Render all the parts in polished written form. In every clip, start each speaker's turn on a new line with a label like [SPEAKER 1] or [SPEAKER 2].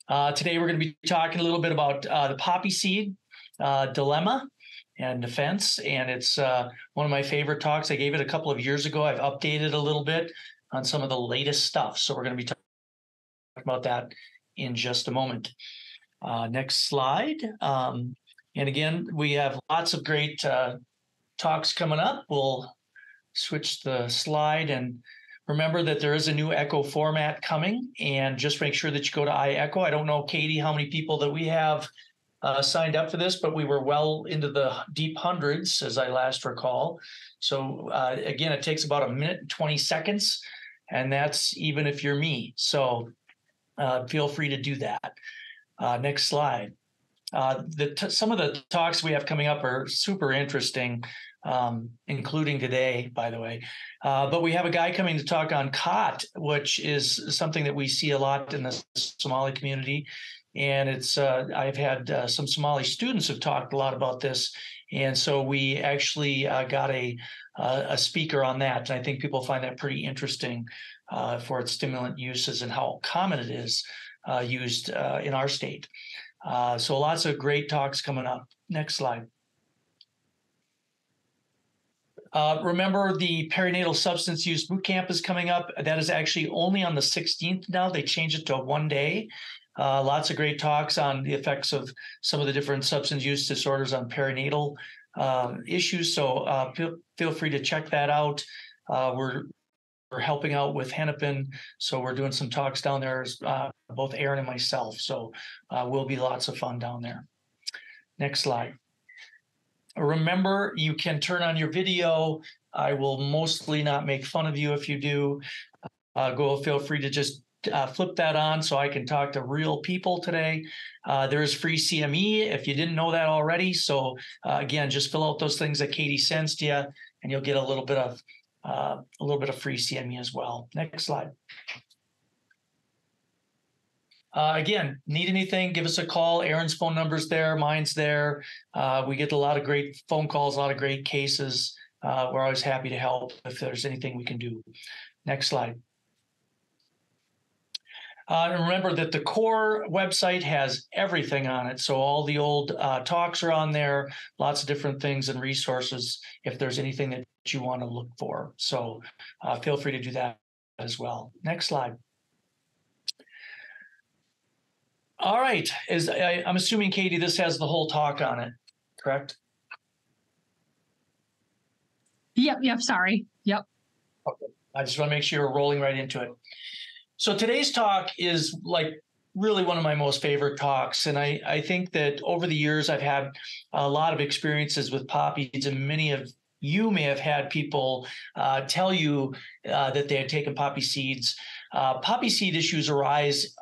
[SPEAKER 1] Today we're going to be talking a little bit about the poppy seed dilemma and defense, and it's one of my favorite talks. I gave it a couple of years ago. I've updated a little bit on some of the latest stuff, so we're going to be talking about that in just a moment. Next slide. And again, we have lots of great talks coming up. We'll switch the slide and remember that there is a new Echo format coming, and just make sure that you go to iEcho. I don't know, Katie, how many people that we have signed up for this, but we were well into the deep hundreds, as I last recall. So again, it takes about 1 minute and 20 seconds, and that's even if you're me. So feel free to do that. Next slide. Some of the talks we have coming up are super interesting, including today, by the way. But we have a guy coming to talk on OUD, which is something that we see a lot in the Somali community. And it's I've had some Somali students have talked a lot about this. And so we actually got a speaker on that. And I think people find that pretty interesting for its stimulant uses and how common it is used in our state. So lots of great talks coming up. Next slide. Remember, the perinatal substance use boot camp is coming up. That is actually only on the 16th now. They changed it to one day. Lots of great talks on the effects of some of the different substance use disorders on perinatal issues. So feel free to check that out. We're helping out with Hennepin, so we're doing some talks down there, both Aaron and myself. So will be lots of fun down there. Next slide. Remember, you can turn on your video. I will mostly not make fun of you if you do. Feel free to just flip that on so I can talk to real people today. There is free CME if you didn't know that already. So again, just fill out those things that Katie sends to you, and you'll get a little bit of free CME as well. Next slide. Again, need anything, give us a call. Aaron's phone number's there, mine's there. We get a lot of great phone calls, a lot of great cases. We're always happy to help if there's anything we can do. Next slide. And remember that the core website has everything on it. So all the old talks are on there, lots of different things and resources if there's anything that you want to look for. So feel free to do that as well. Next slide. All right. I'm assuming, Katie, this has the whole talk on it, correct?
[SPEAKER 2] Yep, sorry. Yep.
[SPEAKER 1] Okay. I just want to make sure we're rolling right into it. So today's talk is like really one of my most favorite talks. And I think that over the years, I've had a lot of experiences with poppy seeds, and many of you may have had people tell you that they had taken poppy seeds. Poppy seed issues arise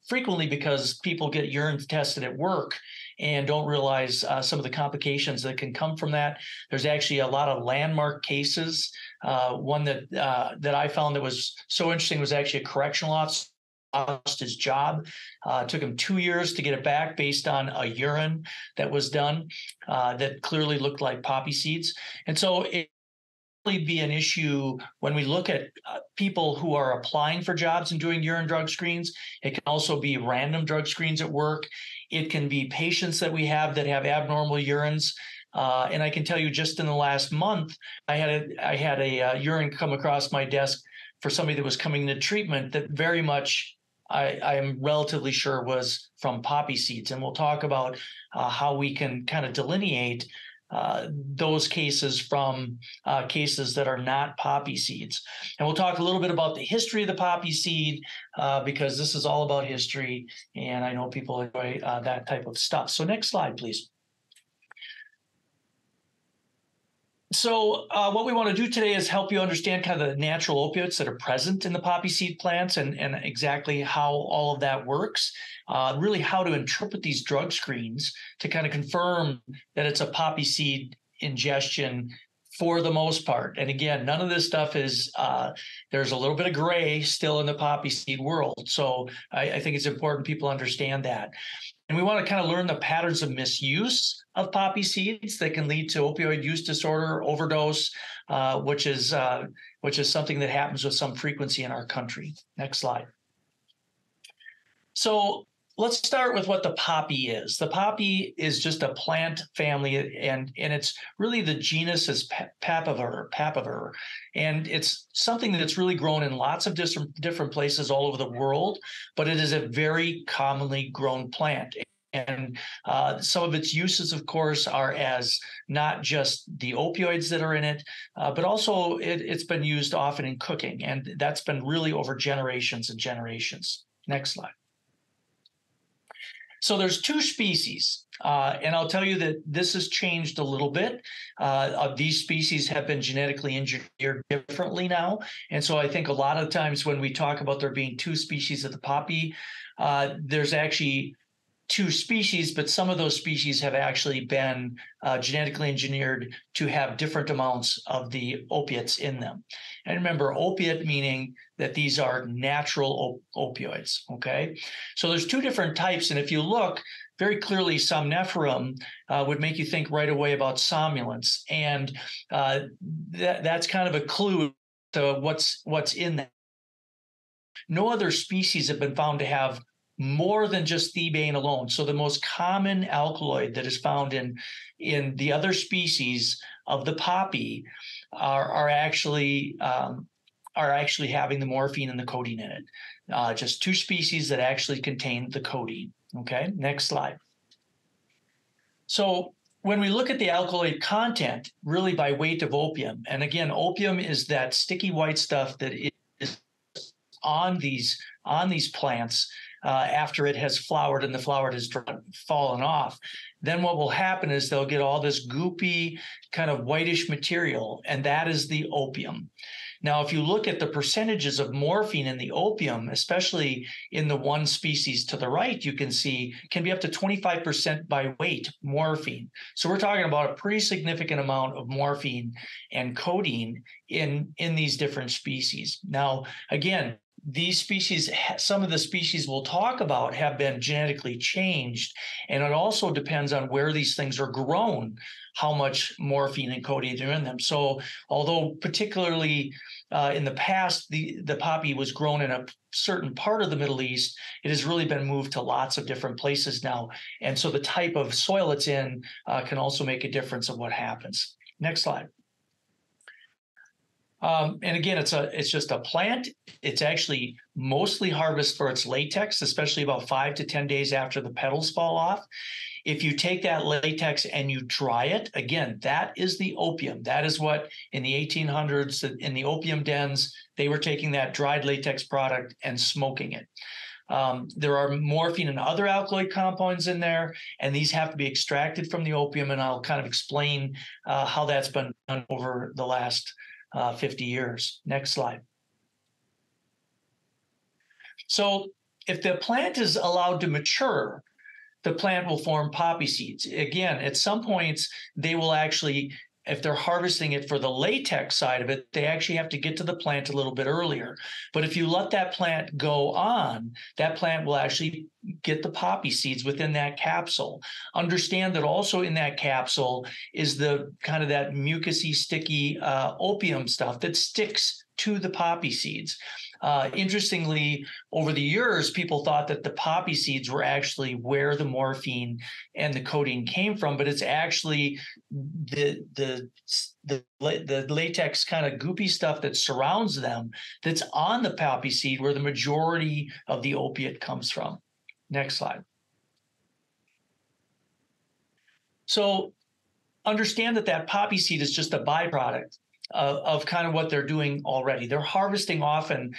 [SPEAKER 1] frequently because people get urine tested at work and don't realize some of the complications that can come from that. There's actually a lot of landmark cases. One that I found that was so interesting was actually a correctional officer lost his job. It took him 2 years to get it back based on a urine that was done that clearly looked like poppy seeds. And so it really be an issue when we look at people who are applying for jobs and doing urine drug screens. It can also be random drug screens at work. It can be patients that we have that have abnormal urines. And I can tell you, just in the last month, I had a urine come across my desk for somebody that was coming to treatment that very much I am relatively sure was from poppy seeds. And we'll talk about how we can kind of delineate those cases from cases that are not poppy seeds. And we'll talk a little bit about the history of the poppy seed because this is all about history, and I know people enjoy that type of stuff. So next slide, please. So what we want to do today is help you understand kind of the natural opiates that are present in the poppy seed plants and exactly how all of that works, really how to interpret these drug screens to kind of confirm that it's a poppy seed ingestion for the most part. And again, none of this stuff is, there's a little bit of gray still in the poppy seed world. So I think it's important people understand that. And we want to kind of learn the patterns of misuse of poppy seeds that can lead to opioid use disorder, overdose, which is something that happens with some frequency in our country. Next slide. So let's start with what the poppy is. The poppy is just a plant family, and it's really the genus is papaver, and it's something that's really grown in lots of different places all over the world, but it is a very commonly grown plant. And some of its uses, of course, are as not just the opioids that are in it, but also it's been used often in cooking, and that's been really over generations and generations. Next slide. So there's two species, and I'll tell you that this has changed a little bit. These species have been genetically engineered differently now, and so I think a lot of times when we talk about there being two species of the poppy, there's actually two species, but some of those species have actually been genetically engineered to have different amounts of the opiates in them. And remember, opiate meaning that these are natural opioids, okay? So there's two different types, and if you look very clearly, somniferum would make you think right away about somnolence, and that's kind of a clue to what's in that. No other species have been found to have more than just thebaine alone. So the most common alkaloid that is found in the other species of the poppy are actually having the morphine and the codeine in it. Just two species that actually contain the codeine. Okay, next slide. So when we look at the alkaloid content, really by weight of opium, and again, opium is that sticky white stuff that is on these plants after it has flowered and the flower has fallen off. Then what will happen is they'll get all this goopy kind of whitish material, and that is the opium. Now, if you look at the percentages of morphine in the opium, especially in the one species to the right, you can see can be up to 25% by weight morphine. So we're talking about a pretty significant amount of morphine and codeine in these different species. Now, again, these species, some of the species we'll talk about have been genetically changed, and it also depends on where these things are grown, how much morphine and codeine are in them. So although particularly in the past, the poppy was grown in a certain part of the Middle East, it has really been moved to lots of different places now. And so the type of soil it's in can also make a difference of what happens. Next slide. And again, it's just a plant. It's actually mostly harvested for its latex, especially about 5 to 10 days after the petals fall off. If you take that latex and you dry it, again, that is the opium. That is what in the 1800s, in the opium dens, they were taking that dried latex product and smoking it. There are morphine and other alkaloid compounds in there, and these have to be extracted from the opium, and I'll kind of explain how that's been done over the last 50 years. Next slide. So if the plant is allowed to mature, the plant will form poppy seeds. Again, at some points, they will actually, if they're harvesting it for the latex side of it, they actually have to get to the plant a little bit earlier. But if you let that plant go on, that plant will actually get the poppy seeds within that capsule. Understand that also in that capsule is the kind of that mucousy, sticky opium stuff that sticks to the poppy seeds. Interestingly, over the years, people thought that the poppy seeds were actually where the morphine and the codeine came from, but it's actually the latex kind of goopy stuff that surrounds them that's on the poppy seed where the majority of the opiate comes from. Next slide. So understand that poppy seed is just a byproduct of kind of what they're doing already. They're harvesting often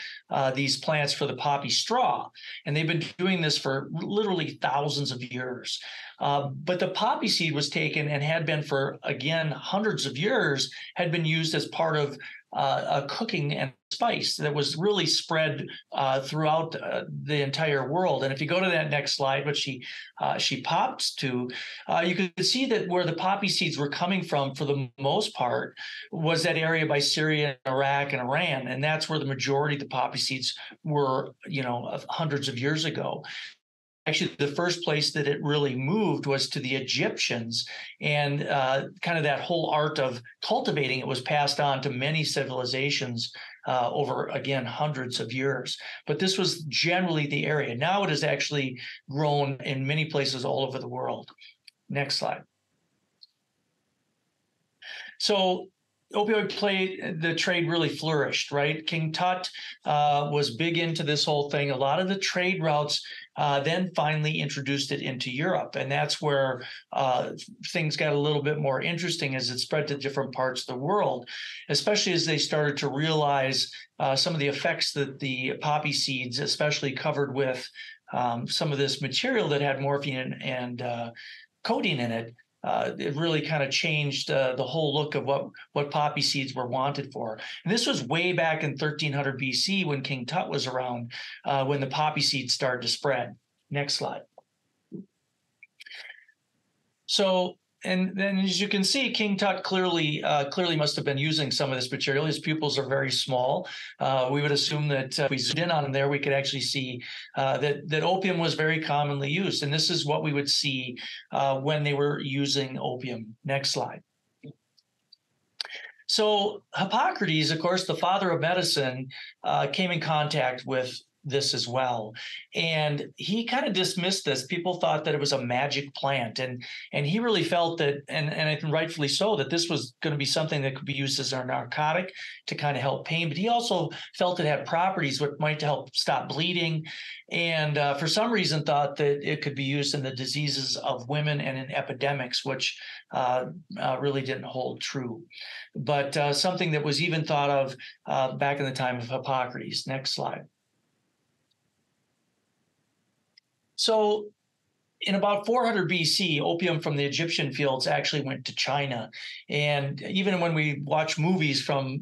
[SPEAKER 1] these plants for the poppy straw, and they've been doing this for literally thousands of years. But the poppy seed was taken and had been for, again, hundreds of years, had been used as part of a cooking and spice that was really spread throughout the entire world. And if you go to that next slide, which she pops to, you could see that where the poppy seeds were coming from, for the most part, was that area by Syria, Iraq, and Iran, and that's where the majority of the poppy seeds were, hundreds of years ago. Actually, the first place that it really moved was to the Egyptians, and kind of that whole art of cultivating it was passed on to many civilizations over, again, hundreds of years. But this was generally the area. Now it has actually grown in many places all over the world. Next slide. So the trade really flourished, right? King Tut was big into this whole thing. A lot of the trade routes then finally introduced it into Europe. And that's where things got a little bit more interesting as it spread to different parts of the world, especially as they started to realize some of the effects that the poppy seeds, especially covered with some of this material that had morphine and codeine in it, it really kind of changed the whole look of what poppy seeds were wanted for. And this was way back in 1300 BC when King Tut was around, when the poppy seeds started to spread. Next slide. So, and then as you can see, King Tut clearly must have been using some of this material. His pupils are very small. We would assume that if we zoomed in on him there, we could actually see that opium was very commonly used. And this is what we would see when they were using opium. Next slide. So Hippocrates, of course, the father of medicine, came in contact with this as well. And he kind of dismissed this. People thought that it was a magic plant. And he really felt that, and I think rightfully so, that this was going to be something that could be used as a narcotic to kind of help pain. But he also felt it had properties which might help stop bleeding. And for some reason thought that it could be used in the diseases of women and in epidemics, which really didn't hold true. But something that was even thought of back in the time of Hippocrates. Next slide. So in about 400 BC, opium from the Egyptian fields actually went to China. And even when we watch movies from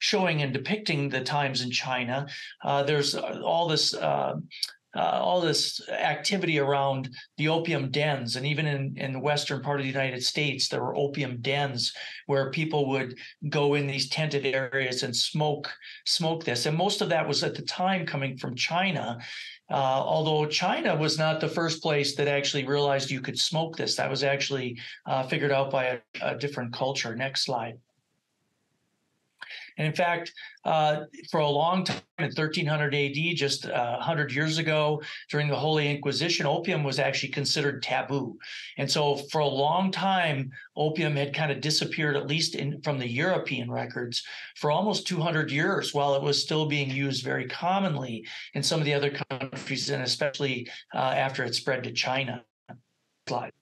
[SPEAKER 1] showing and depicting the times in China, there's all this activity around the opium dens. And even in the western part of the United States, there were opium dens where people would go in these tented areas and smoke this. And most of that was at the time coming from China. Although China was not the first place that actually realized you could smoke this. That was actually figured out by a different culture. Next slide. And in fact, for a long time in 1300 AD, just 100 years ago, during the Holy Inquisition, opium was actually considered taboo. And so for a long time, opium had kind of disappeared, at least from the European records, for almost 200 years, while it was still being used very commonly in some of the other countries, and especially after it spread to China. Slide.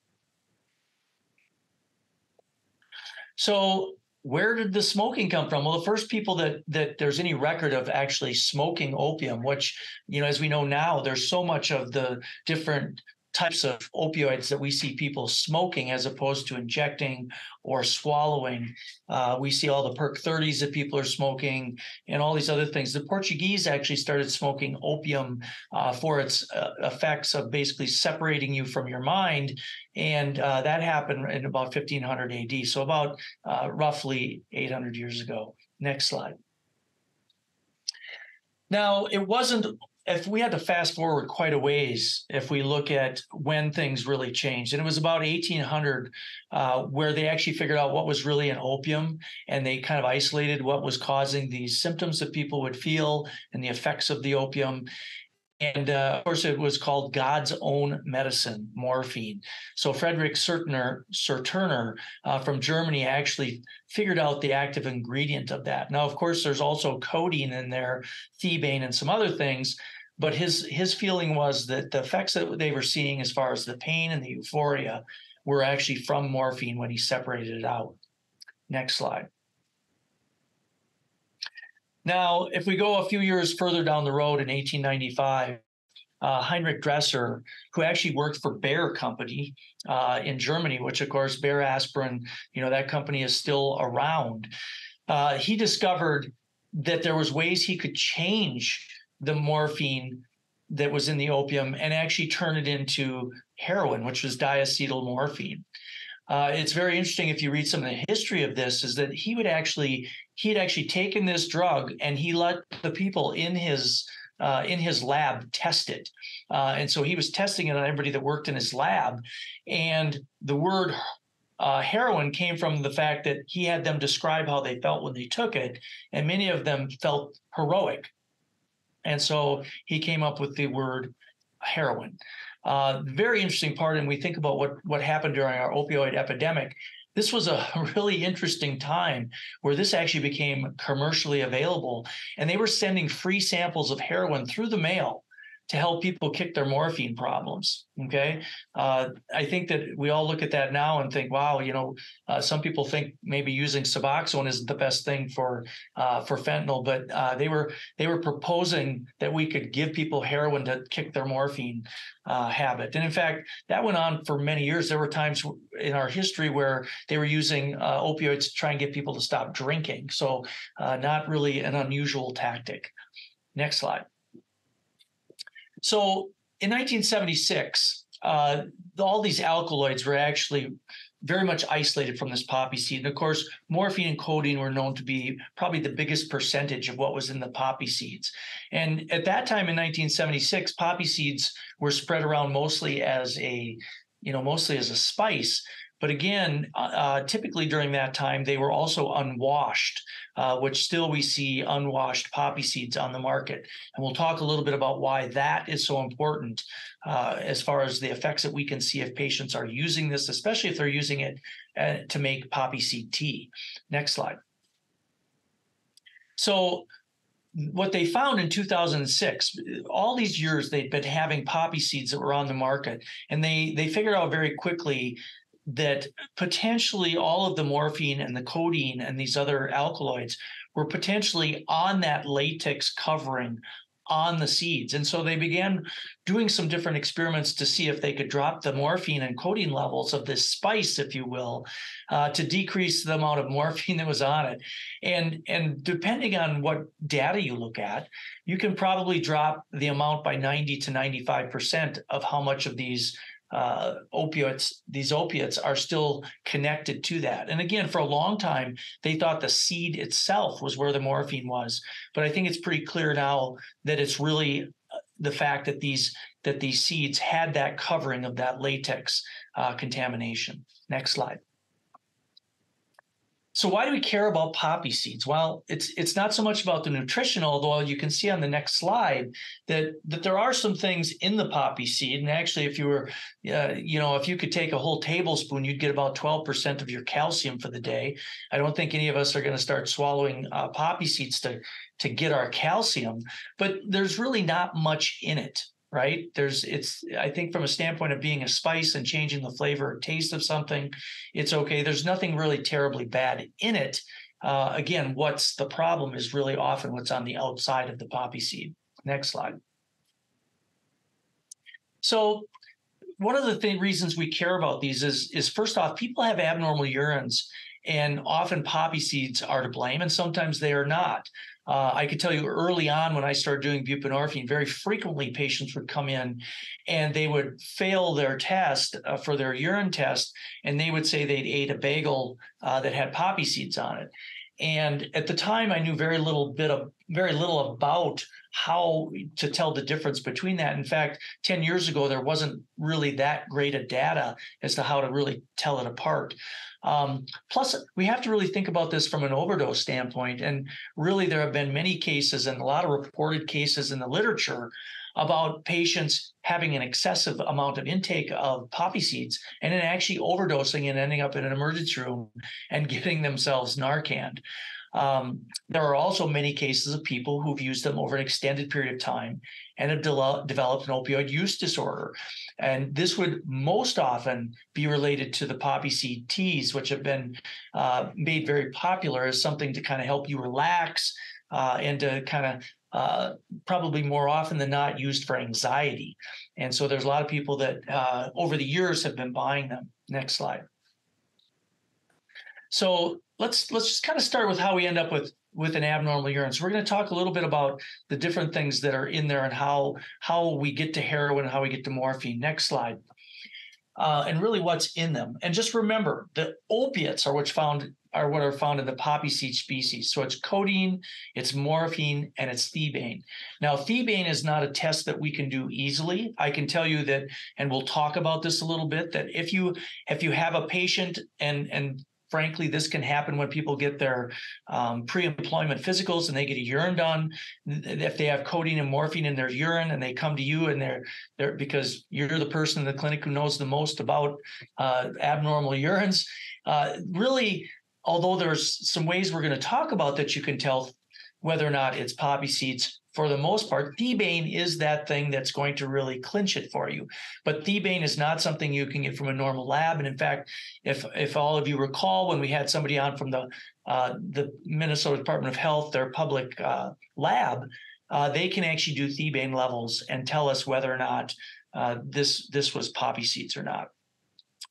[SPEAKER 1] So where did the smoking come from? Well, the first people that there's any record of actually smoking opium, which, as we know now, there's so much of the different types of opioids that we see people smoking as opposed to injecting or swallowing. We see all the perk 30s that people are smoking and all these other things. The Portuguese actually started smoking opium for its effects of basically separating you from your mind. And that happened in about 1500 AD, so about roughly 800 years ago. Next slide. Now, it wasn't, if we had to fast forward quite a ways, if we look at when things really changed, and it was about 1800 where they actually figured out what was really an opium, and they kind of isolated what was causing these symptoms that people would feel and the effects of the opium. And of course, it was called God's own medicine, morphine. So Frederick Serturner from Germany actually figured out the active ingredient of that. Now, of course, there's also codeine in there, thebaine, and some other things. But his feeling was that the effects that they were seeing as far as the pain and the euphoria were actually from morphine when he separated it out. Next slide. Now, if we go a few years further down the road in 1895, Heinrich Dresser, who actually worked for Bayer Company in Germany, which, of course, Bayer aspirin, that company is still around. He discovered that there was ways he could change the morphine that was in the opium and actually turn it into heroin, which was diacetyl morphine. It's very interesting if you read some of the history of this, is that he had actually taken this drug and he let the people in his in his lab test it. And so he was testing it on everybody that worked in his lab. And the word heroin came from the fact that he had them describe how they felt when they took it. And many of them felt heroic. And so he came up with the word heroin. Very interesting part, and we think about what happened during our opioid epidemic. This was a really interesting time where this actually became commercially available, and they were sending free samples of heroin through the mail to help people kick their morphine problems. Okay, I think that we all look at that now and think, wow, some people think maybe using Suboxone isn't the best thing for fentanyl, but they were proposing that we could give people heroin to kick their morphine habit. And in fact, that went on for many years. There were times in our history where they were using opioids to try and get people to stop drinking. So not really an unusual tactic. Next slide. So in 1976, all these alkaloids were actually very much isolated from this poppy seed. And of course, morphine and codeine were known to be probably the biggest percentage of what was in the poppy seeds. And at that time in 1976, poppy seeds were spread around mostly as a spice. But again, typically during that time, they were also unwashed, which still we see unwashed poppy seeds on the market. And we'll talk a little bit about why that is so important as far as the effects that we can see if patients are using this, especially if they're using it to make poppy seed tea. Next slide. So what they found in 2006, all these years they'd been having poppy seeds that were on the market, and they figured out very quickly that potentially all of the morphine and the codeine and these other alkaloids were potentially on that latex covering on the seeds. And so they began doing some different experiments to see if they could drop the morphine and codeine levels of this spice, if you will, to decrease the amount of morphine that was on it. And depending on what data you look at, you can probably drop the amount by 90 to 95% of how much of these opiates are still connected to that. And again, for a long time, they thought the seed itself was where the morphine was. But I think it's pretty clear now that it's really the fact that these seeds had that covering of that latex contamination. Next slide. So why do we care about poppy seeds? Well, it's not so much about the nutrition, although you can see on the next slide that there are some things in the poppy seed. And actually, if you were, if you could take a whole tablespoon, you'd get about 12% of your calcium for the day. I don't think any of us are going to start swallowing poppy seeds to get our calcium, but there's really not much in it. Right? I think from a standpoint of being a spice and changing the flavor or taste of something, it's okay. There's nothing really terribly bad in it. Again, what's the problem is really often what's on the outside of the poppy seed. Next slide. So one of the reasons we care about these is first off, people have abnormal urines, and often poppy seeds are to blame, and sometimes they are not. I could tell you early on when I started doing buprenorphine, very frequently patients would come in and they would fail their test for their urine test, and they would say they'd ate a bagel that had poppy seeds on it. And at the time, I knew very little about how to tell the difference between that. In fact, 10 years ago, there wasn't really that great a data as to how to really tell it apart. Plus, we have to really think about this from an overdose standpoint. And really, there have been many cases and a lot of reported cases in the literature about patients having an excessive amount of intake of poppy seeds and then actually overdosing and ending up in an emergency room and getting themselves Narcan. There are also many cases of people who've used them over an extended period of time and have developed an opioid use disorder. And this would most often be related to the poppy seed teas, which have been made very popular as something to kind of help you relax and to kind of probably more often than not used for anxiety. And so there's a lot of people that over the years have been buying them. Next slide. So let's just kind of start with how we end up with an abnormal urine. So we're going to talk a little bit about the different things that are in there and how we get to heroin and how we get to morphine. Next slide. And really what's in them. And just remember, the opiates are what's found are what are found in the poppy seed species. So it's codeine, it's morphine, and it's thebaine. Now, thebaine is not a test that we can do easily. I can tell you that, and we'll talk about this a little bit, that if you have a patient, and frankly, this can happen when people get their pre-employment physicals and they get a urine done. If they have codeine and morphine in their urine and they come to you and they're because you're the person in the clinic who knows the most about abnormal urines, really, although there's some ways we're going to talk about that you can tell whether or not it's poppy seeds. For the most part, thebaine is that thing that's going to really clinch it for you. But thebaine is not something you can get from a normal lab. And in fact, if all of you recall, when we had somebody on from the Minnesota Department of Health, their public lab, they can actually do thebaine levels and tell us whether or not this was poppy seeds or not.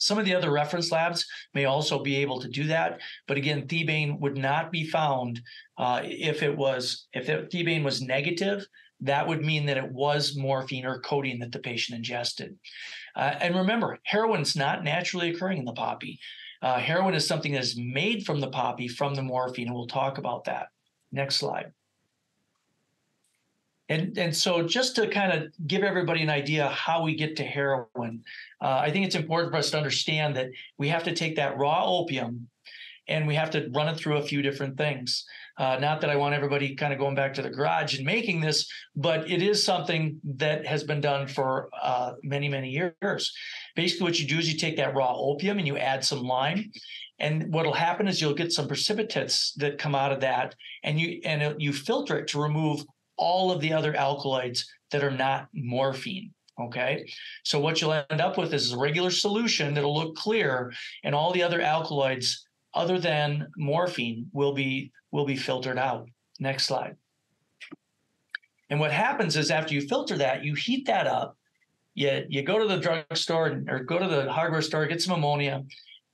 [SPEAKER 1] Some of the other reference labs may also be able to do that, but again, thebaine would not be found if thebaine was negative. That would mean that it was morphine or codeine that the patient ingested. And remember, heroin's not naturally occurring in the poppy. Heroin is something that is made from the poppy, from the morphine, and we'll talk about that. Next slide. And so just to kind of give everybody an idea how we get to heroin, I think it's important for us to understand that we have to take that raw opium and we have to run it through a few different things. Not that I want everybody kind of going back to the garage and making this, but it is something that has been done for many, many years. Basically, what you do is you take that raw opium and you add some lime. And what will happen is you'll get some precipitates that come out of that, and you filter it to remove all of the other alkaloids that are not morphine. Okay, so what you'll end up with is a regular solution that'll look clear, and all the other alkaloids other than morphine will be filtered out. Next slide. And what happens is after you filter that, you heat that up. You go to the drugstore or go to the hardware store, get some ammonia,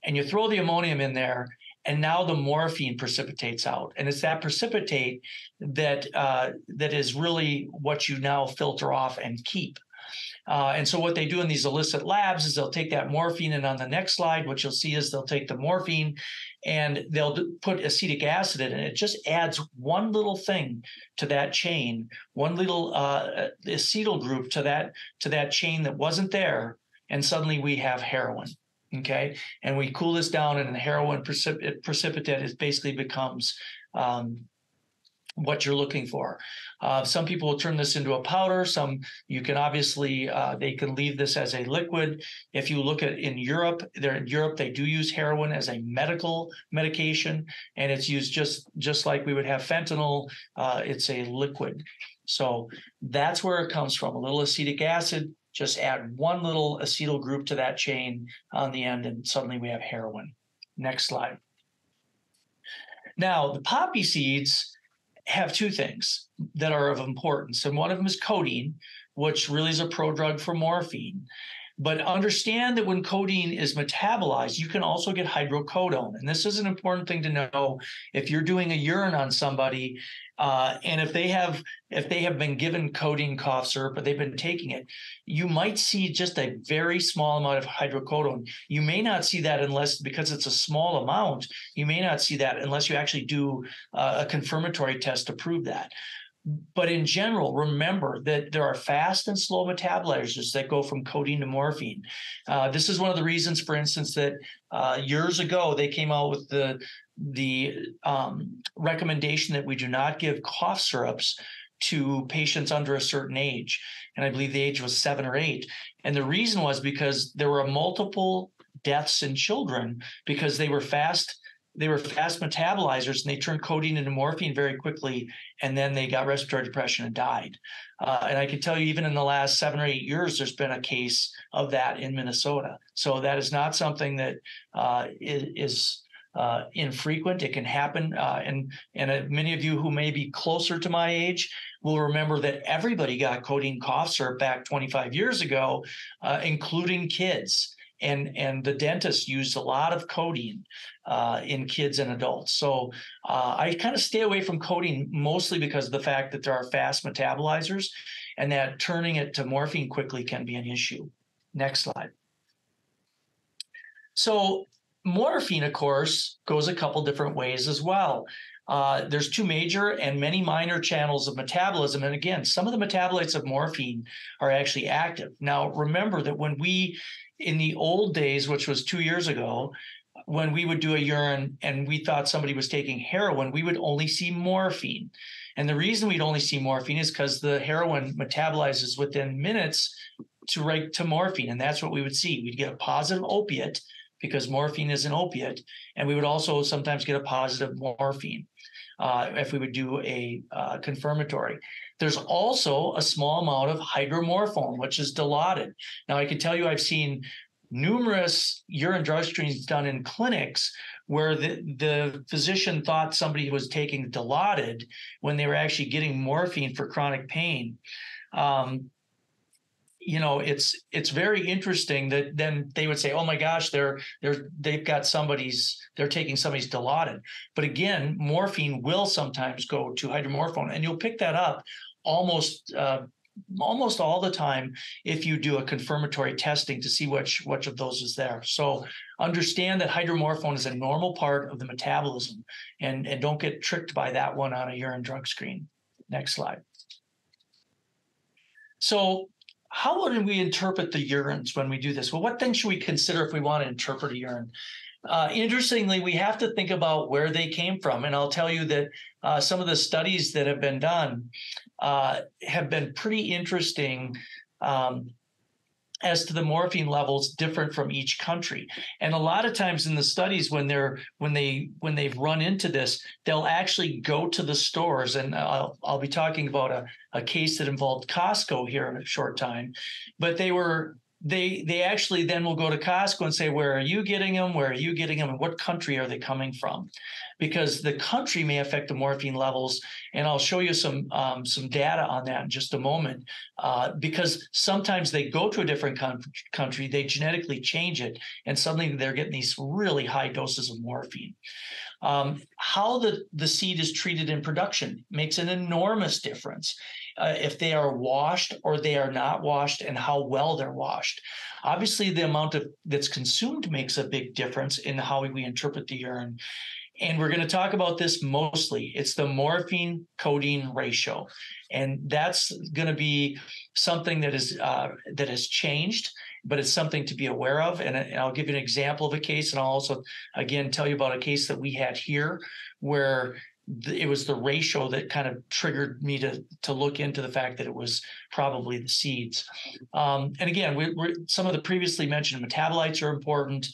[SPEAKER 1] and you throw the ammonium in there. And now the morphine precipitates out, and it's that precipitate that is really what you now filter off and keep. And so what they do in these illicit labs is they'll take that morphine, and on the next slide, what you'll see is they'll take the morphine and they'll put acetic acid in it. It just adds one little thing to that chain, one little acetyl group to that chain that wasn't there, and suddenly we have heroin. Okay, and we cool this down, and the heroin precipitate basically becomes what you're looking for. Some people will turn this into a powder. Some you can obviously they can leave this as a liquid. If you look at in Europe, they do use heroin as a medical medication, and it's used just like we would have fentanyl. It's a liquid, so that's where it comes from. A little acetic acid. Just add one little acetyl group to that chain on the end, and suddenly we have heroin. Next slide. Now, the poppy seeds have two things that are of importance, and one of them is codeine, which really is a prodrug for morphine. But understand that when codeine is metabolized, you can also get hydrocodone. And this is an important thing to know if you're doing a urine on somebody, and if they have been given codeine cough syrup or they've been taking it, you might see just a very small amount of hydrocodone. You may not see that because it's a small amount, you may not see that unless you actually do a confirmatory test to prove that. But in general, remember that there are fast and slow metabolizers that go from codeine to morphine. This is one of the reasons, for instance, that years ago they came out with the recommendation that we do not give cough syrups to patients under a certain age. And I believe the age was 7 or 8. And the reason was because there were multiple deaths in children because they were fast metabolizers, and they turned codeine into morphine very quickly, and then they got respiratory depression and died. And I can tell you, even in the last 7 or 8 years, there's been a case of that in Minnesota. So that is not something that is infrequent. It can happen. And many of you who may be closer to my age will remember that everybody got codeine cough syrup back 25 years ago, including kids. And the dentist used a lot of codeine in kids and adults. So I kind of stay away from codeine mostly because of the fact that there are fast metabolizers, and that turning it to morphine quickly can be an issue. Next slide. So morphine, of course, goes a couple different ways as well. There's two major and many minor channels of metabolism. And again, some of the metabolites of morphine are actually active. Now, remember that when in the old days, which was 2 years ago, when we would do a urine and we thought somebody was taking heroin, we would only see morphine. And the reason we'd only see morphine is because the heroin metabolizes within minutes to morphine. And that's what we would see. We'd get a positive opiate because morphine is an opiate. And we would also sometimes get a positive morphine if we would do a confirmatory. There's also a small amount of hydromorphone, which is dilaudid. Now, I can tell you I've seen numerous urine drug screens done in clinics where the physician thought somebody was taking dilaudid when they were actually getting morphine for chronic pain. It's very interesting that then they would say, "Oh my gosh, they're taking somebody's dilaudid." But again, morphine will sometimes go to hydromorphone, and you'll pick that up almost all the time if you do a confirmatory testing to see which of those is there. So understand that hydromorphone is a normal part of the metabolism, and don't get tricked by that one on a urine drug screen. Next slide. So how would we interpret the urines when we do this? Well, what things should we consider if we want to interpret a urine? Interestingly, we have to think about where they came from. And I'll tell you that some of the studies that have been done have been pretty interesting as to the morphine levels different from each country. And a lot of times in the studies, when they've run into this, they'll actually go to the stores. And I'll be talking about a case that involved Costco here in a short time. But they actually then will go to Costco and say, "Where are you getting them? Where are you getting them? And what country are they coming from?" Because the country may affect the morphine levels. And I'll show you some data on that in just a moment. Because sometimes they go to a different country, they genetically change it, and suddenly they're getting these really high doses of morphine. How the seed is treated in production makes an enormous difference. If they are washed or they are not washed, and how well they're washed. Obviously, the amount that's consumed makes a big difference in how we interpret the urine. And we're going to talk about this mostly. It's the morphine codeine ratio. And that's going to be something that has changed, but it's something to be aware of. And I'll give you an example of a case. And I'll also, again, tell you about a case that we had here where it was the ratio that kind of triggered me to look into the fact that it was probably the seeds. And again, some of the previously mentioned metabolites are important.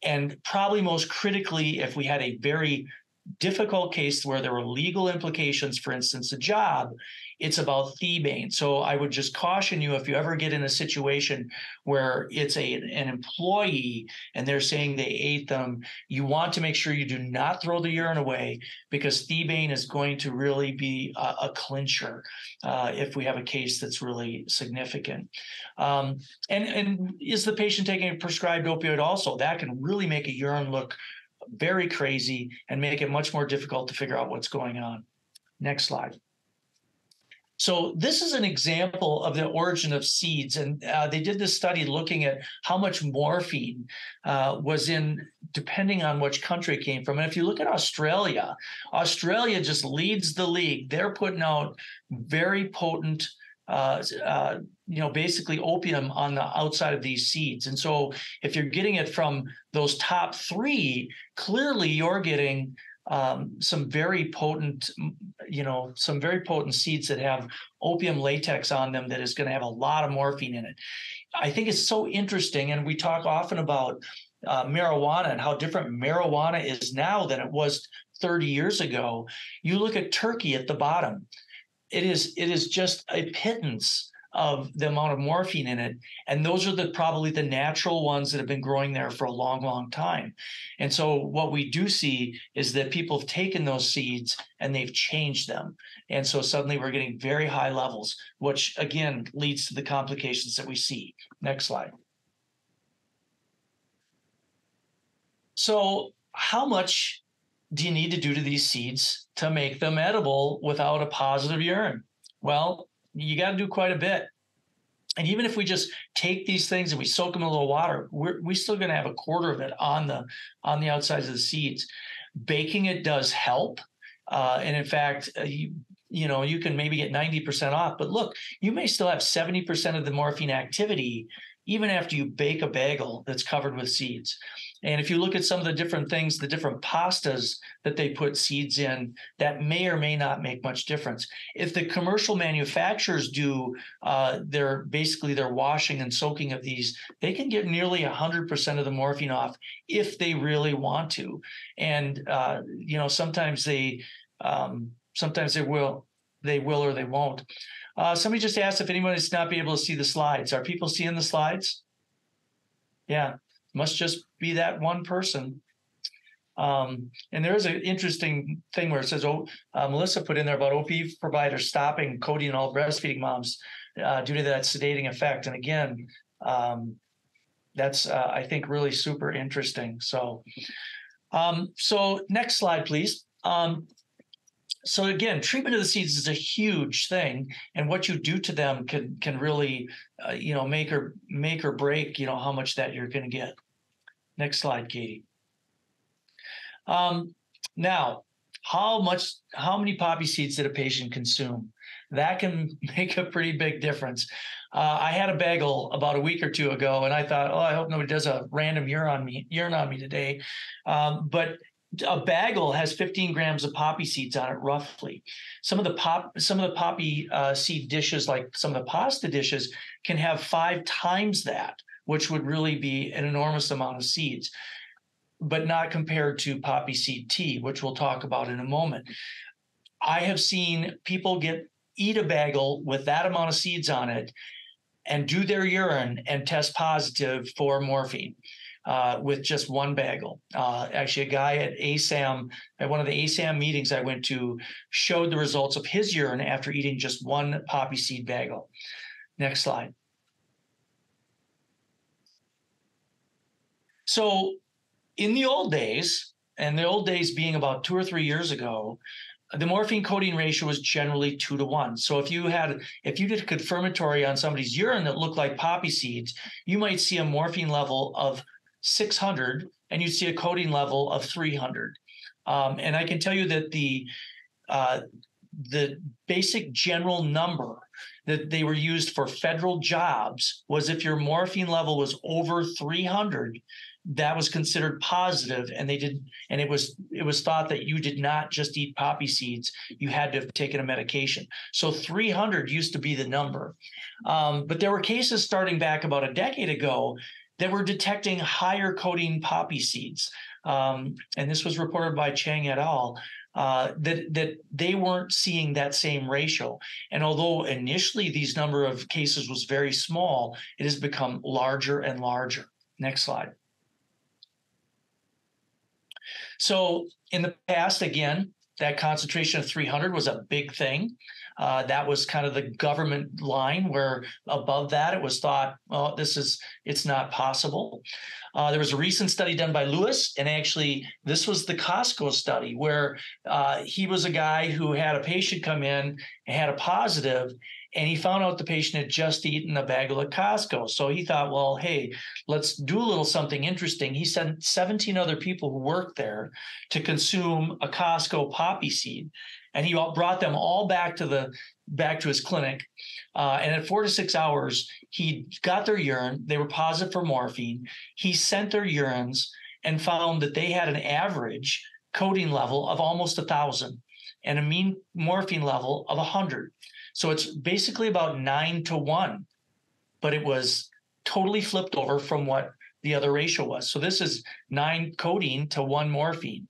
[SPEAKER 1] And probably most critically, if we had a very difficult case where there were legal implications, for instance, a job, it's about thebaine. So I would just caution you, if you ever get in a situation where it's an employee and they're saying they ate them, you want to make sure you do not throw the urine away, because thebaine is going to really be a clincher if we have a case that's really significant. And is the patient taking a prescribed opioid also? That can really make a urine look very crazy and make it much more difficult to figure out what's going on. Next slide. So this is an example of the origin of seeds, and they did this study looking at how much morphine was in, depending on which country it came from. And if you look at Australia just leads the league. They're putting out very potent, basically opium on the outside of these seeds. And so if you're getting it from those top three, clearly you're getting some very potent seeds that have opium latex on them that is going to have a lot of morphine in it. I think it's so interesting, and we talk often about marijuana and how different marijuana is now than it was 30 years ago. You look at Turkey at the bottom. It is just a pittance of the amount of morphine in it. And those are probably the natural ones that have been growing there for a long, long time. And so what we do see is that people have taken those seeds and they've changed them. And so suddenly we're getting very high levels, which again leads to the complications that we see. Next slide. So how much do you need to do to these seeds to make them edible without a positive urine? Well, you got to do quite a bit. And even if we just take these things and we soak them in a little water, we're still going to have a quarter of it on the outsides of the seeds. Baking it does help. And in fact, you can maybe get 90% off. But look, you may still have 70% of the morphine activity even after you bake a bagel that's covered with seeds. And if you look at some of the different things, the different pastas that they put seeds in, that may or may not make much difference. If the commercial manufacturers do their washing and soaking of these, they can get nearly 100% of the morphine off if they really want to. And sometimes they will or they won't. Somebody just asked if anyone is not be able to see the slides. Are people seeing the slides? Yeah, must just be that one person. And there is an interesting thing where it says, Melissa put in there about OP providers stopping codeine in all breastfeeding moms due to that sedating effect. And again, that's, I think, really super interesting. So next slide, please. So again, treatment of the seeds is a huge thing, and what you do to them can really, make or break, how much that you're going to get. Next slide, Katie. Now, how many poppy seeds did a patient consume? That can make a pretty big difference. I had a bagel about a week or two ago, and I thought, I hope nobody does a random urine on me today. But a bagel has 15 grams of poppy seeds on it, roughly. Some of the poppy seed dishes, like some of the pasta dishes, can have 5 times that, which would really be an enormous amount of seeds, but not compared to poppy seed tea, which we'll talk about in a moment. I have seen people eat a bagel with that amount of seeds on it and do their urine and test positive for morphine. With just one bagel. Actually, a guy at one of the ASAM meetings I went to showed the results of his urine after eating just one poppy seed bagel. Next slide. So in the old days, and the old days being about 2 or 3 years ago, the morphine codeine ratio was generally 2 to 1. So if you did a confirmatory on somebody's urine that looked like poppy seeds, you might see a morphine level of 600, and you'd see a codeine level of 300. And I can tell you that the basic general number that they were used for federal jobs was if your morphine level was over 300, that was considered positive, and it was thought that you did not just eat poppy seeds, you had to have taken a medication. So 300 used to be the number. But there were cases starting back about a decade ago that were detecting higher codeine poppy seeds. And this was reported by Chang et al., that they weren't seeing that same ratio. And although initially these number of cases was very small, it has become larger and larger. Next slide. So in the past, again, that concentration of 300 was a big thing. That was kind of the government line, where above that it was thought, it's not possible. There was a recent study done by Lewis, and actually this was the Costco study, where he was a guy who had a patient come in and had a positive, and he found out the patient had just eaten a bagel at Costco. So he thought, well, hey, let's do a little something interesting. He sent 17 other people who worked there to consume a Costco poppy seed. And he brought them all back to his clinic. And at 4 to 6 hours, he got their urine. They were positive for morphine. He sent their urines and found that they had an average codeine level of almost 1,000 and a mean morphine level of 100. So it's basically about 9 to 1, but it was totally flipped over from what the other ratio was. So this is 9 codeine to 1 morphine.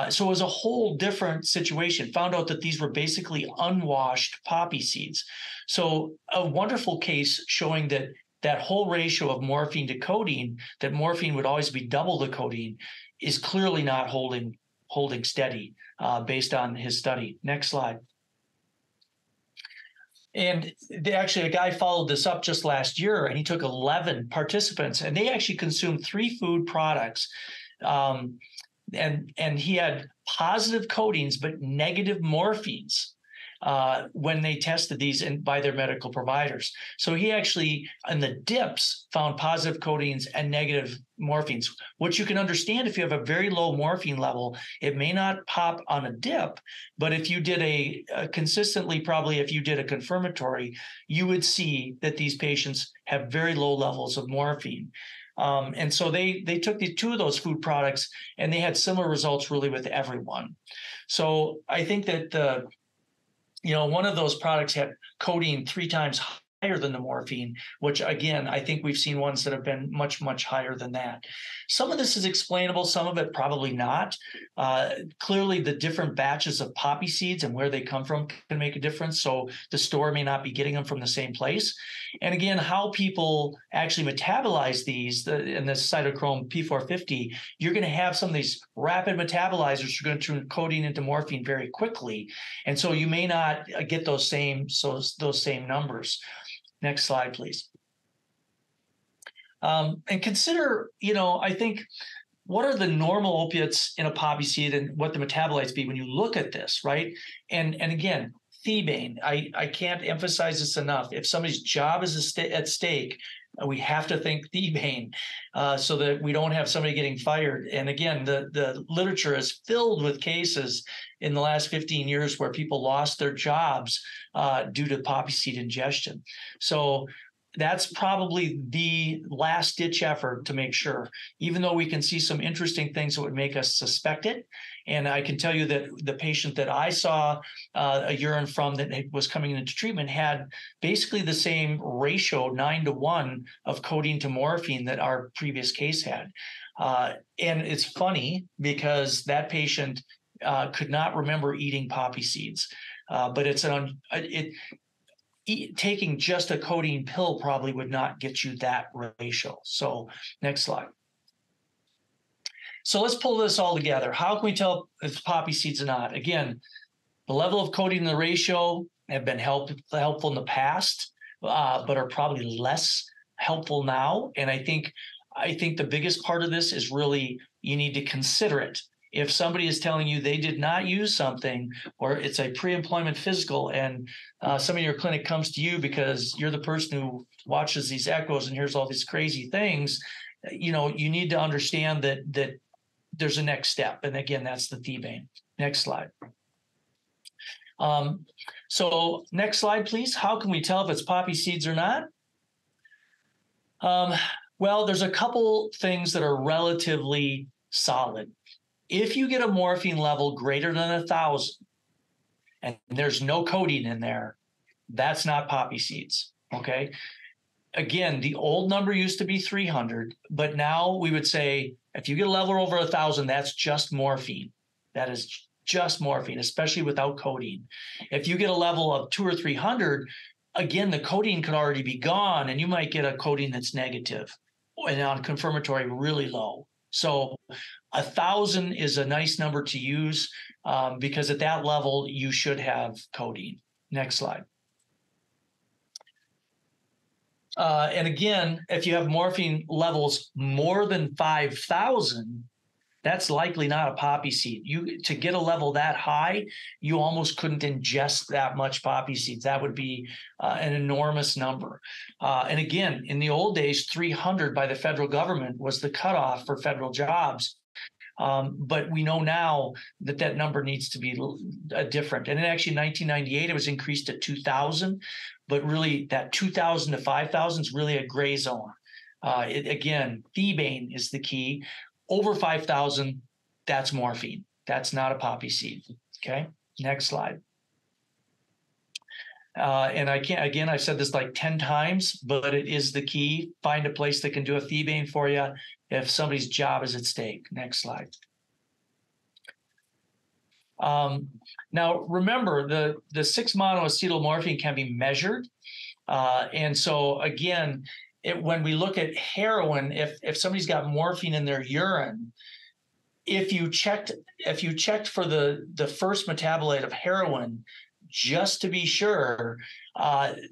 [SPEAKER 1] So it was a whole different situation. Found out that these were basically unwashed poppy seeds. So a wonderful case showing that whole ratio of morphine to codeine, that morphine would always be double the codeine, is clearly not holding steady based on his study. Next slide. And actually, a guy followed this up just last year, and he took 11 participants, and they actually consumed 3 food products. And he had positive codeines but negative morphines. when they tested these by their medical providers. So he actually, in the dips, found positive codeines and negative morphines, which you can understand if you have a very low morphine level. It may not pop on a dip, but if you did consistently, probably if you did a confirmatory, you would see that these patients have very low levels of morphine. And so they took two of those food products and they had similar results really with everyone. So I think that one of those products had codeine 3 times higher than the morphine, which again, I think we've seen ones that have been much, much higher than that. Some of this is explainable, some of it probably not. Clearly, the different batches of poppy seeds and where they come from can make a difference. So the store may not be getting them from the same place. And again, how people actually metabolize these in the cytochrome P450, you're going to have some of these rapid metabolizers who are going to turn codeine into morphine very quickly. And so you may not get those same numbers. Next slide, please. And consider, I think, what are the normal opiates in a poppy seed and what the metabolites be when you look at this, right? And again, thebaine, I can't emphasize this enough. If somebody's job is at stake, we have to think thebaine so that we don't have somebody getting fired. And again, the literature is filled with cases in the last 15 years where people lost their jobs due to poppy seed ingestion. So that's probably the last ditch effort to make sure, even though we can see some interesting things that would make us suspect it. And I can tell you that the patient that I saw a urine from that was coming into treatment had basically the same ratio, 9-to-1, of codeine to morphine that our previous case had. And it's funny because that patient could not remember eating poppy seeds, but taking just a codeine pill probably would not get you that ratio. So next slide. So let's pull this all together. How can we tell if it's poppy seeds or not? Again, the level of codeine in the ratio have been helpful in the past, but are probably less helpful now. And I think the biggest part of this is really you need to consider it. If somebody is telling you they did not use something, or it's a pre-employment physical, and somebody in your clinic comes to you because you're the person who watches these echoes and hears all these crazy things, you need to understand that there's a next step. And again, that's the thebaine. Next slide. So next slide, please. How can we tell if it's poppy seeds or not? Well, there's a couple things that are relatively solid. If you get a morphine level greater than 1,000 and there's no codeine in there, that's not poppy seeds, okay? Again, the old number used to be 300, but now we would say if you get a level over 1,000, that's just morphine. That is just morphine, especially without codeine. If you get a level of 200 or 300, again, the codeine could already be gone, and you might get a codeine that's negative, and on confirmatory, really low. So 1,000 is a nice number to use because at that level, you should have codeine. Next slide. And again, if you have morphine levels more than 5,000, that's likely not a poppy seed. To get a level that high, you almost couldn't ingest that much poppy seeds. That would be an enormous number. And again, in the old days, 300 by the federal government was the cutoff for federal jobs. But we know now that number needs to be different. And actually, in 1998, it was increased to 2,000. But really, that 2,000 to 5,000 is really a gray zone. Again, thebaine is the key. Over 5,000, that's morphine. That's not a poppy seed. Okay, next slide. And I've said this like 10 times, but it is the key. Find a place that can do a thebaine for you if somebody's job is at stake. Next slide. Now, remember, the 6-monoacetylmorphine can be measured. And so, again, when we look at heroin, if somebody's got morphine in their urine, if you checked for the first metabolite of heroin, just to be sure,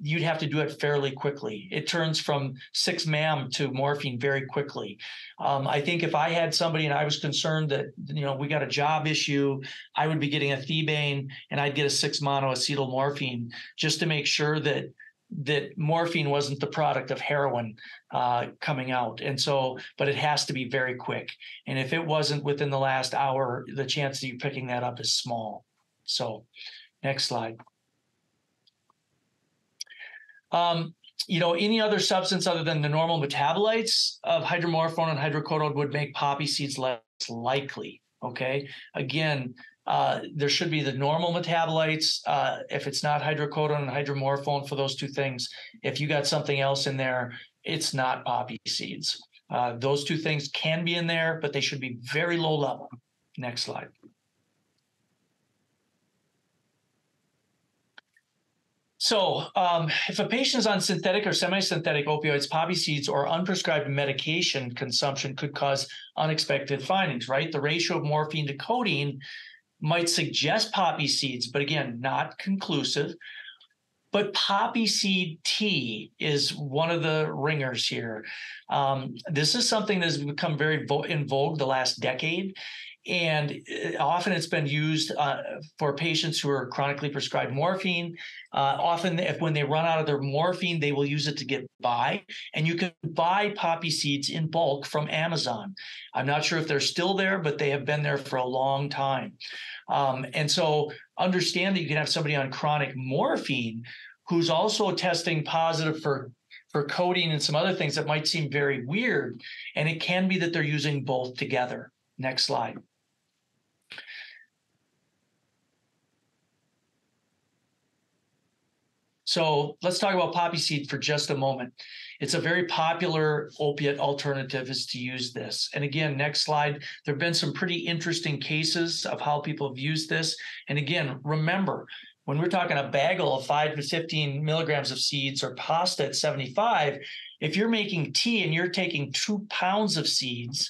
[SPEAKER 1] you'd have to do it fairly quickly. It turns from 6 mAh to morphine very quickly. I think if I had somebody and I was concerned that, we got a job issue, I would be getting a Thebane and I'd get a 6-monoacetyl morphine just to make sure that morphine wasn't the product of heroin coming out. And so, but it has to be very quick. And if it wasn't within the last hour, the chance of you picking that up is small. So next slide. Any other substance other than the normal metabolites of hydromorphone and hydrocodone would make poppy seeds less likely. Okay. Again, there should be the normal metabolites. If it's not hydrocodone and hydromorphone for those two things, if you got something else in there, it's not poppy seeds. Those two things can be in there, but they should be very low level. Next slide. So if a patient is on synthetic or semi-synthetic opioids, poppy seeds or unprescribed medication consumption could cause unexpected findings, right? The ratio of morphine to codeine might suggest poppy seeds, but again, not conclusive. But poppy seed tea is one of the ringers here. This is something that has become very in vogue the last decade. And often it's been used for patients who are chronically prescribed morphine. Often when they run out of their morphine, they will use it to get by. And you can buy poppy seeds in bulk from Amazon. I'm not sure if they're still there, but they have been there for a long time. And so understand that you can have somebody on chronic morphine who's also testing positive for codeine and some other things that might seem very weird. And it can be that they're using both together. Next slide. So let's talk about poppy seed for just a moment. It's a very popular opiate alternative is to use this. And again, next slide, there have been some pretty interesting cases of how people have used this. And again, remember, when we're talking a bagel of 5 to 15 milligrams of seeds or pasta at 75, if you're making tea and you're taking 2 pounds of seeds,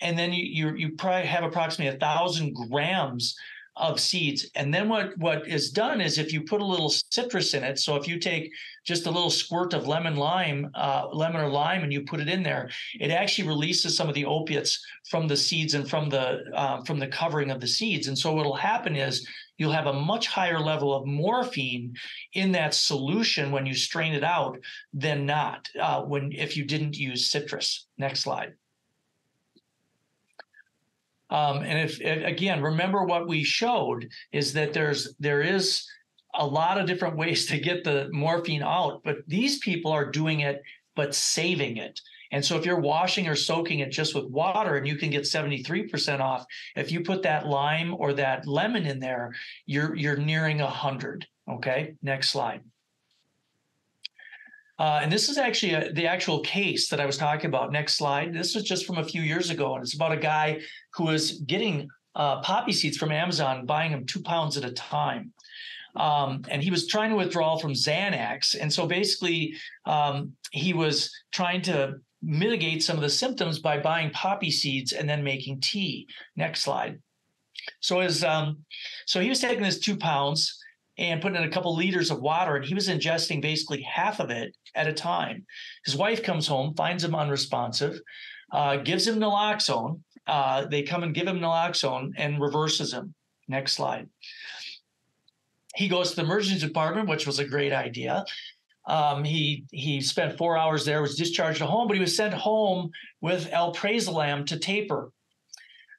[SPEAKER 1] and then you probably have approximately 1,000 grams of seeds. And then what is done is if you put a little citrus in it, so if you take just a little squirt of lemon or lime, and you put it in there, it actually releases some of the opiates from the seeds and from the covering of the seeds. And so what'll happen is you'll have a much higher level of morphine in that solution when you strain it out than not if you didn't use citrus. Next slide. And again, remember what we showed is that there is a lot of different ways to get the morphine out, but these people are doing it, but saving it. And so if you're washing or soaking it just with water and you can get 73% off, if you put that lime or that lemon in there, you're nearing 100. Okay, next slide. And this is actually the actual case that I was talking about. Next slide. This was just from a few years ago, and it's about a guy who was getting poppy seeds from Amazon, buying them 2 pounds at a time. And he was trying to withdraw from Xanax. And so basically, he was trying to mitigate some of the symptoms by buying poppy seeds and then making tea. Next slide. So he was taking this 2 pounds and putting in a couple liters of water, and he was ingesting basically half of it at a time. His wife comes home, finds him unresponsive, gives him naloxone. They come and give him naloxone and reverses him. Next slide. He goes to the emergency department, which was a great idea. He spent 4 hours there, was discharged to home, but he was sent home with alprazolam to taper.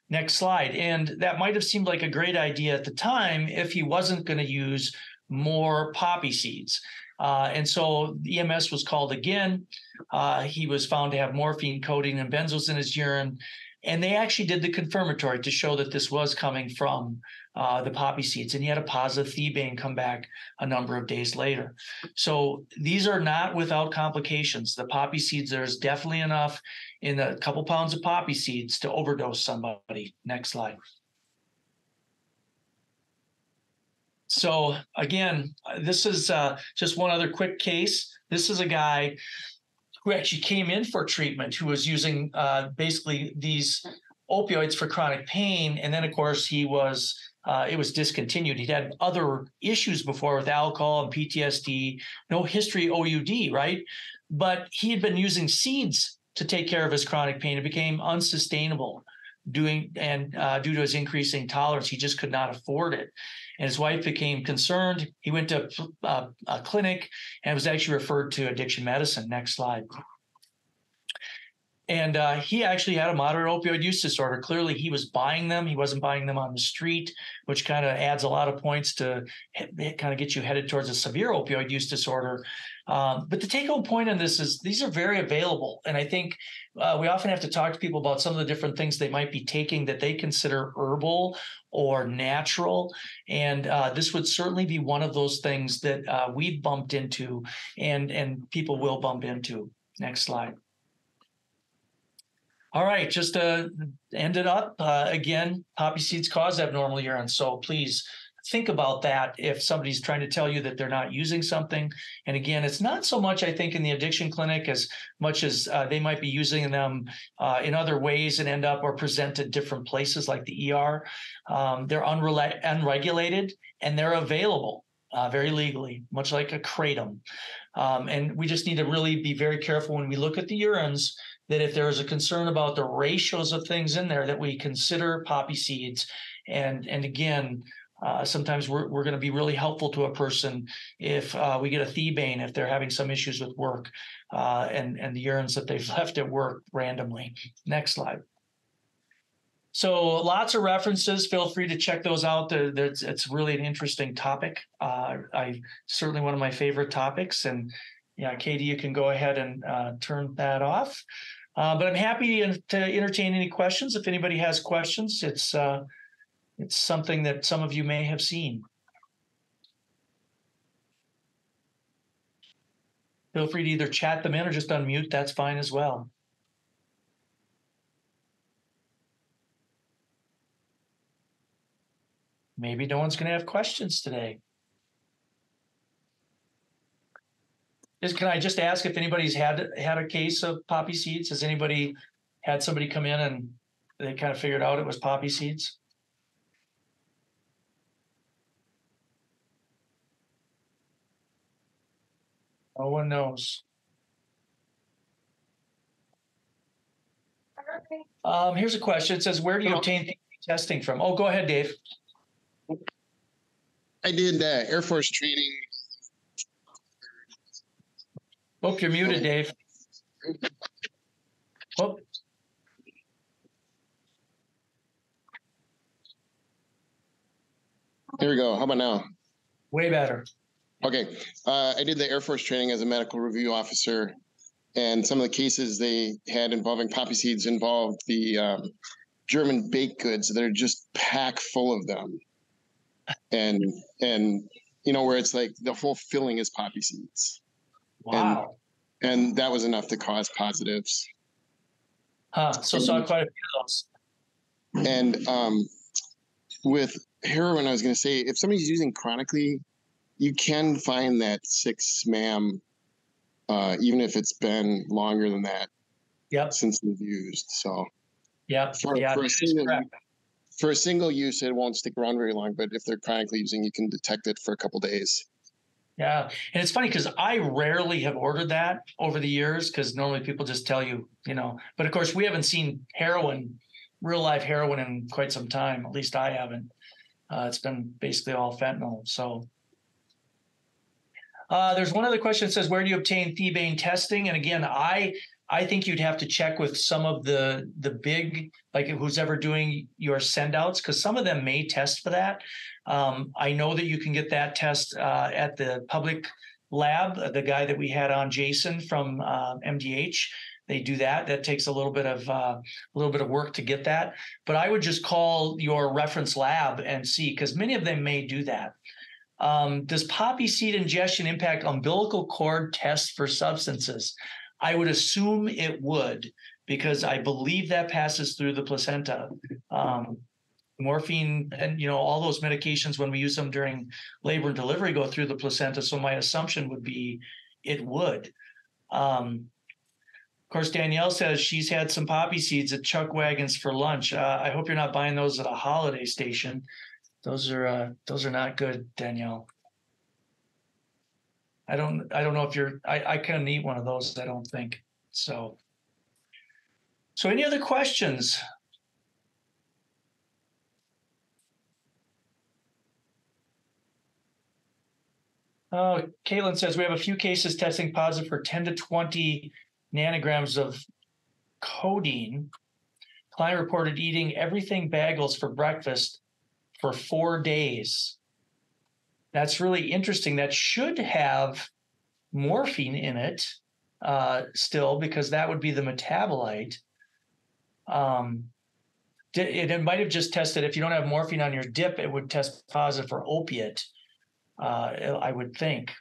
[SPEAKER 1] Next slide. And that might have seemed like a great idea at the time if he wasn't going to use more poppy seeds. And so EMS was called again. He was found to have morphine, codeine, and benzos in his urine. And they actually did the confirmatory to show that this was coming from the poppy seeds. And he had a positive Thebane come back a number of days later. So these are not without complications. The poppy seeds, there's definitely enough in a couple pounds of poppy seeds to overdose somebody. Next slide. So again, this is just one other quick case. This is a guy who actually came in for treatment, who was using basically these opioids for chronic pain. And then, of course, it was discontinued. He'd had other issues before with alcohol and PTSD, no history OUD, right? But he had been using seeds to take care of his chronic pain. It became unsustainable due to his increasing tolerance. He just could not afford it. And his wife became concerned. He went to a clinic and was actually referred to addiction medicine. Next slide. And he actually had a moderate opioid use disorder. Clearly, he was buying them. He wasn't buying them on the street, which kind of adds a lot of points to kind of get you headed towards a severe opioid use disorder. But the take-home point on this is these are very available. And I think we often have to talk to people about some of the different things they might be taking that they consider herbal or natural. And this would certainly be one of those things that we've bumped into and people will bump into. Next slide. All right, just to end it up, again, poppy seeds cause abnormal urine. So please think about that if somebody's trying to tell you that they're not using something. And again, it's not so much, I think, in the addiction clinic as much as they might be using them in other ways and end up or present at different places like the ER. They're unregulated and they're available very legally, much like a kratom. And we just need to really be very careful when we look at the urines that if there is a concern about the ratios of things in there, that we consider poppy seeds. And again, sometimes we're going to be really helpful to a person if we get a thebaine, if they're having some issues with work and the urines that they've left at work randomly. Next slide. So lots of references. Feel free to check those out. It's really an interesting topic. Certainly one of my favorite topics. And yeah, Katie, you can go ahead and turn that off. But I'm happy to entertain any questions. If anybody has questions, it's something that some of you may have seen. Feel free to either chat them in or just unmute. That's fine as well. Maybe no one's going to have questions today. Can I just ask if anybody's had a case of poppy seeds? Has anybody had somebody come in and they kind of figured out it was poppy seeds? No one knows. Here's a question. It says, where do you obtain testing from? Oh, go ahead, Dave.
[SPEAKER 3] I did Air Force training.
[SPEAKER 1] Oh, you're muted, Dave. Oh.
[SPEAKER 3] Here we go. How about now?
[SPEAKER 1] Way better.
[SPEAKER 3] Okay. I did the Air Force training as a medical review officer, and some of the cases they had involving poppy seeds involved the German baked goods that are just packed full of them. And you know, where it's like the whole filling is poppy seeds.
[SPEAKER 1] Wow.
[SPEAKER 3] And that was enough to cause positives.
[SPEAKER 1] So saw quite a few of those.
[SPEAKER 3] And with heroin, I was going to say, if somebody's using chronically, you can find that 6 SMAM, even if it's been longer than that.
[SPEAKER 1] Yep.
[SPEAKER 3] Since they've used. So
[SPEAKER 1] yep.
[SPEAKER 3] For a single use, it won't stick around very long. But if they're chronically using, you can detect it for a couple days.
[SPEAKER 1] Yeah. And it's funny because I rarely have ordered that over the years because normally people just tell you, you know, but of course we haven't seen heroin, real life heroin in quite some time. At least I haven't. It's been basically all fentanyl. So there's one other question that says, where do you obtain thebaine testing? And again, I think you'd have to check with some of the big, like who's ever doing your send outs, because some of them may test for that. I know that you can get that test at the public lab. The guy that we had on, Jason from MDH, they do that. That takes a little bit of work to get that. But I would just call your reference lab and see, because many of them may do that. Does poppy seed ingestion impact umbilical cord tests for substances? I would assume it would, because I believe that passes through the placenta. Morphine and, you know, all those medications when we use them during labor and delivery go through the placenta. So my assumption would be it would. course, Danielle says she's had some poppy seeds at Chuck Wagons for lunch. I hope you're not buying those at a holiday station. Those are not good, Danielle. I don't know if I couldn't eat one of those, I don't think. So any other questions? Caitlin says we have a few cases testing positive for 10 to 20 nanograms of codeine. Client reported eating everything bagels for breakfast for 4 days. That's really interesting. That should have morphine in it still, because that would be the metabolite. It might have just tested, if you don't have morphine on your dip, it would test positive for opiate, I would think.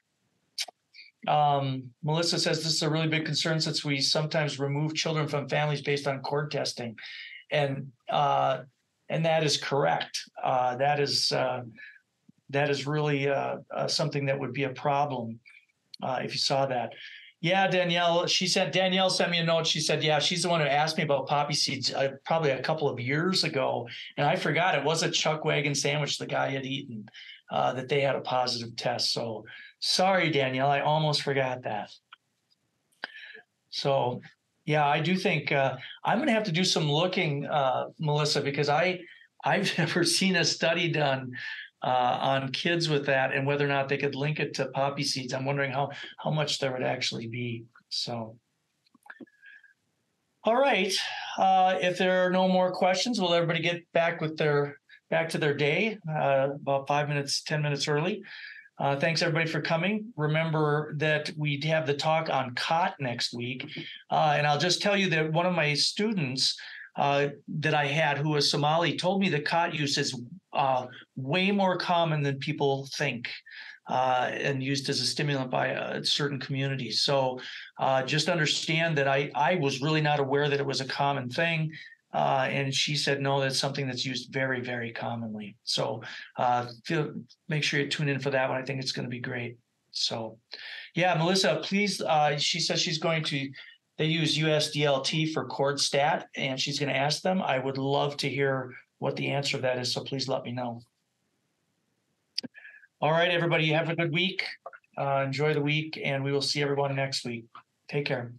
[SPEAKER 1] Melissa says this is a really big concern since we sometimes remove children from families based on cord testing. And that is correct. That is really something that would be a problem if you saw that. Yeah, Danielle sent me a note. She said, yeah, she's the one who asked me about poppy seeds probably a couple of years ago. And I forgot it was a Chuck Wagon sandwich the guy had eaten that they had a positive test. So sorry, Danielle, I almost forgot that. So yeah, I do think I'm going to have to do some looking, Melissa, because I've never seen a study done on kids with that and whether or not they could link it to poppy seeds. I'm wondering how much there would actually be. So, all right. If there are no more questions, will everybody get back to their day about 10 minutes early? Thanks everybody for coming. Remember that we have the talk on cot next week. And I'll just tell you that one of my students that I had, who was Somali, told me that cot use is way more common than people think and used as a stimulant by certain communities. So just understand that I was really not aware that it was a common thing. And she said, no, that's something that's used very, very commonly. So make sure you tune in for that one. I think it's going to be great. So, yeah, Melissa, please. She says they use USDLT for cord stat, and she's going to ask them. I would love to hear what the answer to that is. So please let me know. All right, everybody, have a good week. Enjoy the week, and we will see everyone next week. Take care.